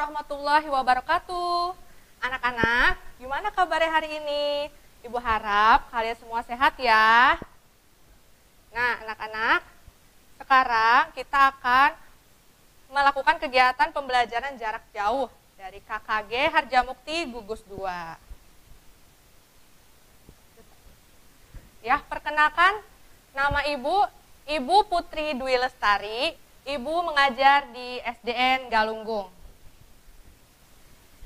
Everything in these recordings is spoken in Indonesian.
warahmatullahi wabarakatuh. Anak-anak, gimana kabarnya hari ini? Ibu harap kalian semua sehat ya. Nah, anak-anak, sekarang kita akan melakukan kegiatan pembelajaran jarak jauh dari KKG Harjamukti Gugus 2. Ya, perkenalkan, nama Ibu Putri Dwi Lestari. Ibu mengajar di SDN Galunggung.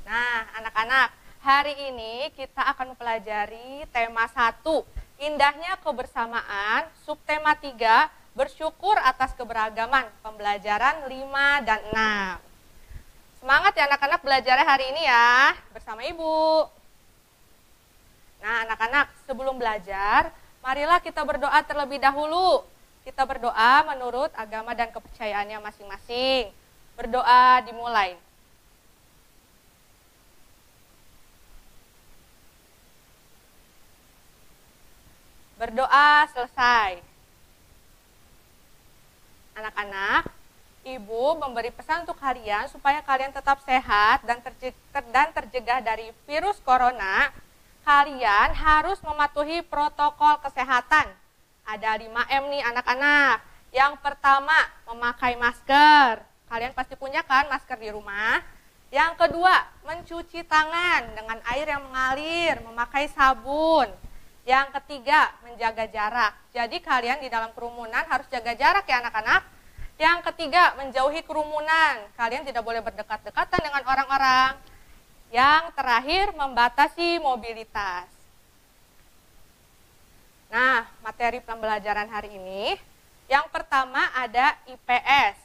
Nah, anak-anak, hari ini kita akan mempelajari tema 1, indahnya kebersamaan, subtema 3, bersyukur atas keberagaman, pembelajaran 5 dan 6. Semangat ya anak-anak belajarnya hari ini ya, bersama Ibu. Nah, anak-anak, sebelum belajar, marilah kita berdoa terlebih dahulu. Kita berdoa menurut agama dan kepercayaannya masing-masing. Berdoa dimulai. Berdoa selesai. Anak-anak, Ibu memberi pesan untuk kalian supaya kalian tetap sehat dan tercegah dari virus corona. Kalian harus mematuhi protokol kesehatan. Ada 5M nih anak-anak. Yang pertama, memakai masker. Kalian pasti punya kan masker di rumah. Yang kedua, mencuci tangan dengan air yang mengalir, memakai sabun. Yang ketiga, menjaga jarak. Jadi kalian di dalam kerumunan harus jaga jarak ya anak-anak. Yang ketiga, menjauhi kerumunan. Kalian tidak boleh berdekat-dekatan dengan orang-orang. Yang terakhir, membatasi mobilitas. Nah, materi pembelajaran hari ini, yang pertama ada IPS.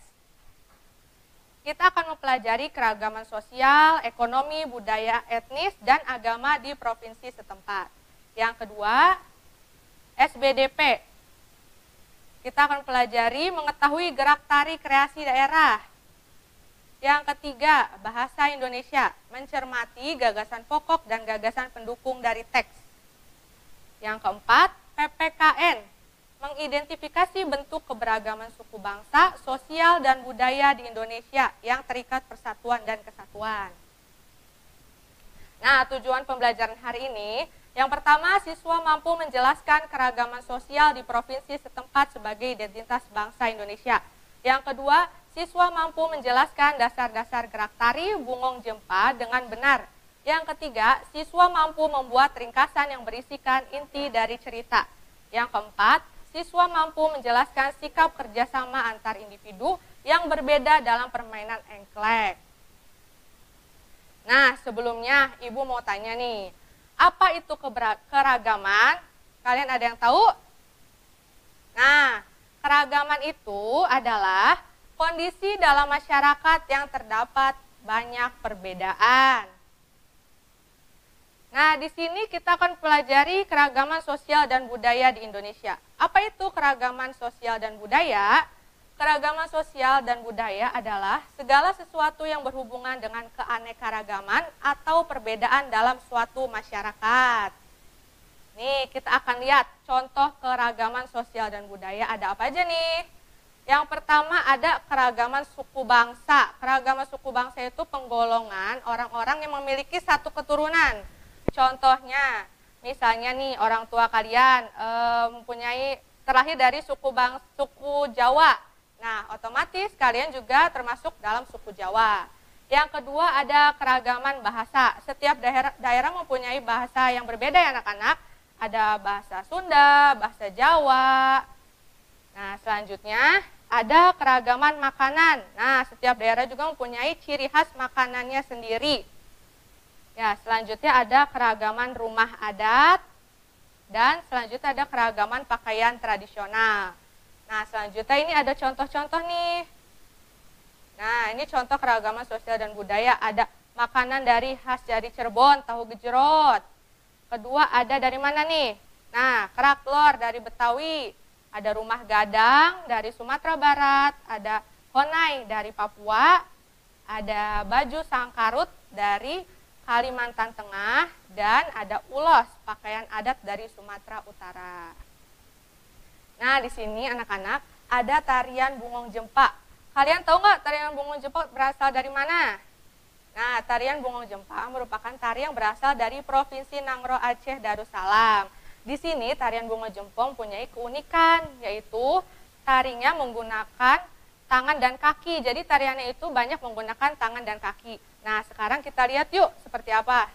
Kita akan mempelajari keragaman sosial, ekonomi, budaya, etnis, dan agama di provinsi setempat. Yang kedua, SBDP. Kita akan mempelajari mengetahui gerak tari kreasi daerah. Yang ketiga, bahasa Indonesia, mencermati gagasan pokok dan gagasan pendukung dari teks. Yang keempat, PPKN, mengidentifikasi bentuk keberagaman suku bangsa, sosial, dan budaya di Indonesia yang terikat persatuan dan kesatuan. Nah, tujuan pembelajaran hari ini, yang pertama, siswa mampu menjelaskan keragaman sosial di provinsi setempat sebagai identitas bangsa Indonesia. Yang kedua, siswa mampu menjelaskan dasar-dasar gerak tari Bungong Jempa dengan benar. Yang ketiga, siswa mampu membuat ringkasan yang berisikan inti dari cerita. Yang keempat, siswa mampu menjelaskan sikap kerjasama antar individu yang berbeda dalam permainan engklek. Nah, sebelumnya Ibu mau tanya nih, apa itu keragaman? Kalian ada yang tahu? Nah, keragaman itu adalah kondisi dalam masyarakat yang terdapat banyak perbedaan. Nah, di sini kita akan pelajari keragaman sosial dan budaya di Indonesia. Apa itu keragaman sosial dan budaya? Keragaman sosial dan budaya adalah segala sesuatu yang berhubungan dengan keanekaragaman atau perbedaan dalam suatu masyarakat. Nih, kita akan lihat contoh keragaman sosial dan budaya ada apa aja nih. Yang pertama ada keragaman suku bangsa. Keragaman suku bangsa itu penggolongan orang-orang yang memiliki satu keturunan. Contohnya, misalnya nih orang tua kalian mempunyai terlahir dari suku Jawa. Nah, otomatis kalian juga termasuk dalam suku Jawa. Yang kedua ada keragaman bahasa. Setiap daerah mempunyai bahasa yang berbeda ya anak-anak. Ada bahasa Sunda, bahasa Jawa. Nah, selanjutnya ada keragaman makanan. Nah, setiap daerah juga mempunyai ciri khas makanannya sendiri. Ya, selanjutnya ada keragaman rumah adat, dan selanjutnya ada keragaman pakaian tradisional. Nah, selanjutnya ini ada contoh-contoh nih. Nah, ini contoh keragaman sosial dan budaya. Ada makanan dari khas dari Cirebon, tahu gejrot. Kedua, ada dari mana nih? Nah, kerak telur dari Betawi. Ada rumah gadang dari Sumatera Barat. Ada honai dari Papua. Ada baju sangkarut dari Kalimantan Tengah, dan ada ulos, pakaian adat dari Sumatera Utara. Nah, di sini anak-anak ada tarian Bungong Jempa. Kalian tahu nggak tarian Bungong Jempa berasal dari mana? tarian Bungong Jempa merupakan tari yang berasal dari Provinsi Nangro Aceh Darussalam. Di sini tarian Bungong Jempa mempunyai keunikan, yaitu tarinya menggunakan tangan dan kaki. Jadi tariannya itu banyak menggunakan tangan dan kaki. Nah, sekarang kita lihat yuk seperti apa.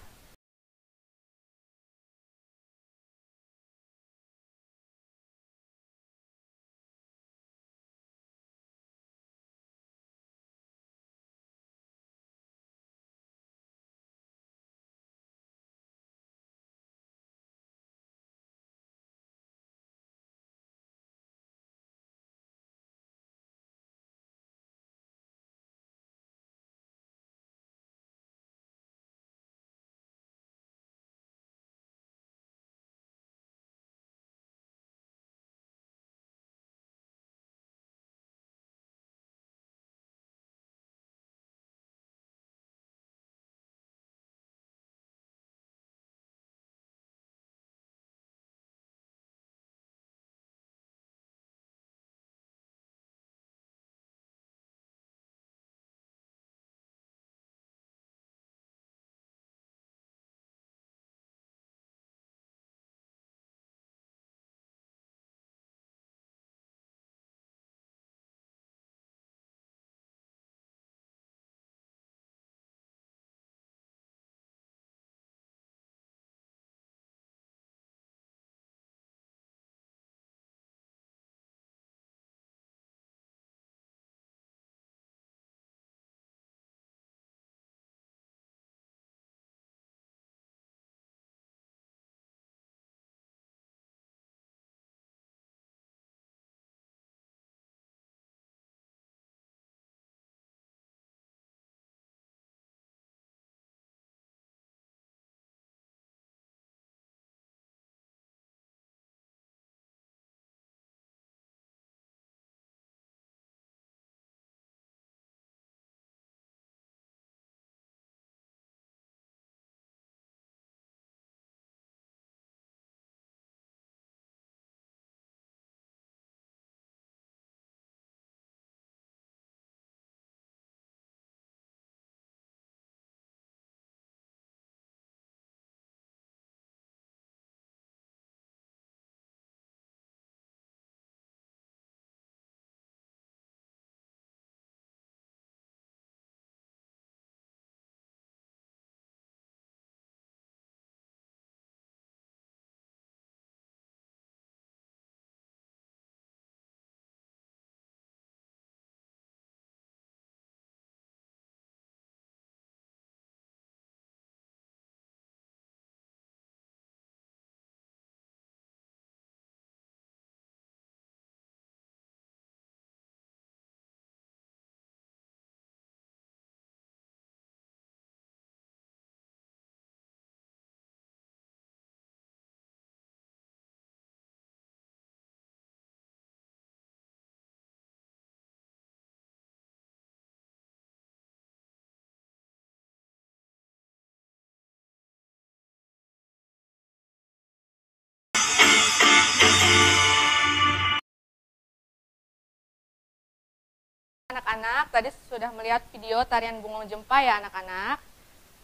Anak-anak, tadi sudah melihat video tarian Bungong Jempa ya anak-anak.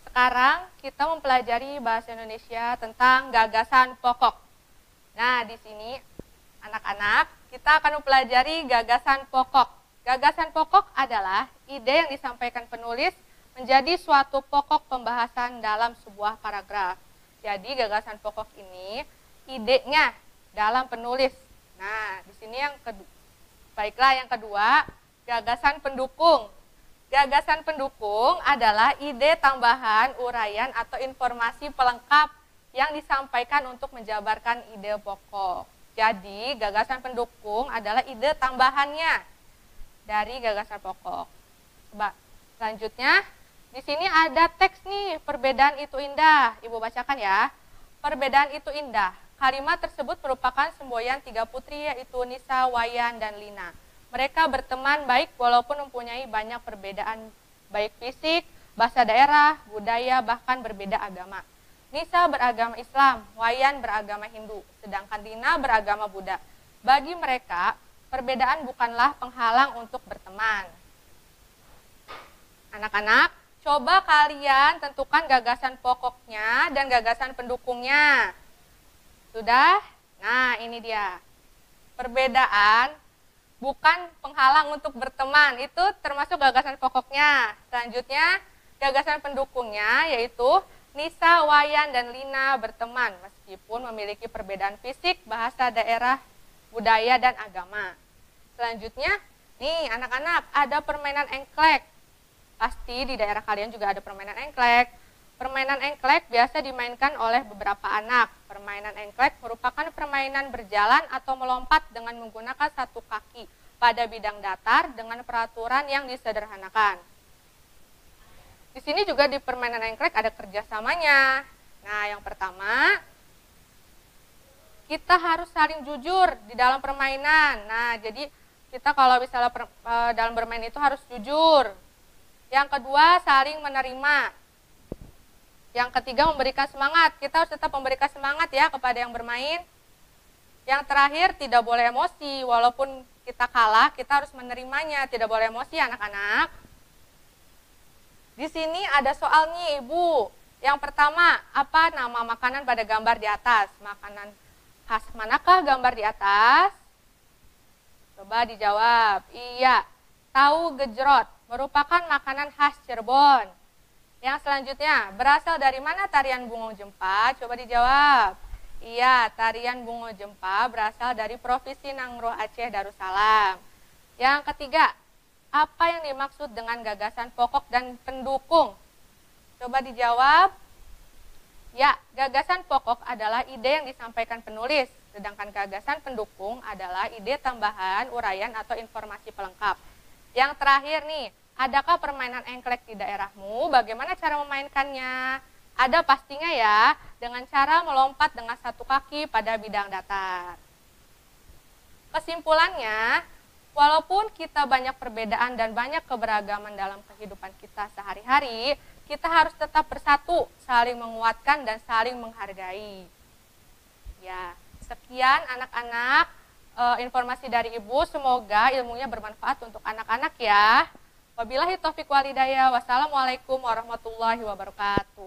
Sekarang kita mempelajari bahasa Indonesia tentang gagasan pokok. Nah, di sini anak-anak, kita akan mempelajari gagasan pokok. Gagasan pokok adalah ide yang disampaikan penulis menjadi suatu pokok pembahasan dalam sebuah paragraf. Jadi gagasan pokok ini idenya dalam penulis. Nah, di sini yang kedua. Baiklah, yang kedua, gagasan pendukung. Gagasan pendukung adalah ide tambahan, uraian, atau informasi pelengkap yang disampaikan untuk menjabarkan ide pokok. Jadi, gagasan pendukung adalah ide tambahannya dari gagasan pokok. Coba, selanjutnya, di sini ada teks nih, perbedaan itu indah. Ibu bacakan ya. Perbedaan itu indah. Kalimat tersebut merupakan semboyan tiga putri, yaitu Nisa, Wayan, dan Lina. Mereka berteman baik walaupun mempunyai banyak perbedaan, baik fisik, bahasa daerah, budaya, bahkan berbeda agama. Nisa beragama Islam, Wayan beragama Hindu, sedangkan Lina beragama Buddha. Bagi mereka, perbedaan bukanlah penghalang untuk berteman. Anak-anak, Coba kalian tentukan gagasan pokoknya dan gagasan pendukungnya. Sudah? Nah, ini dia. Perbedaan bukan penghalang untuk berteman. Itu termasuk gagasan pokoknya. Selanjutnya, gagasan pendukungnya yaitu Nisa, Wayan, dan Lina berteman meskipun memiliki perbedaan fisik, bahasa daerah, budaya, dan agama. Selanjutnya, nih anak-anak, ada permainan engklek. Pasti di daerah kalian juga ada permainan engklek. Permainan engklek biasa dimainkan oleh beberapa anak. Permainan engklek merupakan permainan berjalan atau melompat dengan menggunakan satu kaki pada bidang datar dengan peraturan yang disederhanakan. Di sini juga di permainan engklek ada kerjasamanya. Nah, yang pertama, kita harus saling jujur di dalam permainan. Nah, jadi kita kalau misalnya dalam bermain itu harus jujur. Yang kedua, saling menerima. Yang ketiga, memberikan semangat. Kita harus tetap memberikan semangat ya kepada yang bermain. Yang terakhir, tidak boleh emosi. Walaupun kita kalah, kita harus menerimanya. Tidak boleh emosi anak-anak. Di sini ada soalnya Ibu. Yang pertama, apa nama makanan pada gambar di atas? Makanan khas manakah gambar di atas? Coba dijawab. Iya, tahu gejrot merupakan makanan khas Cirebon. Yang selanjutnya, berasal dari mana tarian Bungo Jempa? Coba dijawab. Iya, tarian Bungo Jempa berasal dari Provinsi Nanggroe Aceh Darussalam. Yang ketiga, apa yang dimaksud dengan gagasan pokok dan pendukung? Coba dijawab. Ya, gagasan pokok adalah ide yang disampaikan penulis, sedangkan gagasan pendukung adalah ide tambahan, uraian, atau informasi pelengkap. Yang terakhir nih, adakah permainan engklek di daerahmu? Bagaimana cara memainkannya? Ada pastinya ya, dengan cara melompat dengan satu kaki pada bidang datar. Kesimpulannya, walaupun kita banyak perbedaan dan banyak keberagaman dalam kehidupan kita sehari-hari, kita harus tetap bersatu, saling menguatkan dan saling menghargai. Ya, sekian anak-anak informasi dari Ibu, semoga ilmunya bermanfaat untuk anak-anak ya. Wabillahi taufiq walhidayah. Wassalamualaikum warahmatullahi wabarakatuh.